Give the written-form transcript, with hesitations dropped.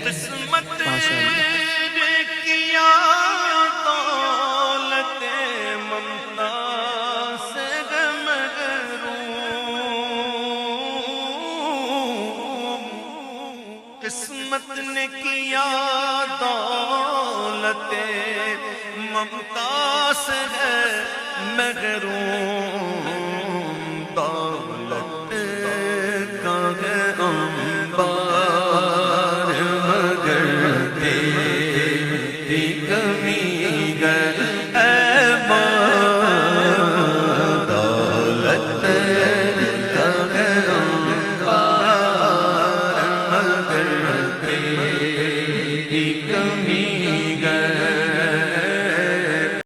किस्मत माशाअल्लाह। ने किया दौलत ममता से महरूम। किस्मत ने किया दौलत ममता से महरूम।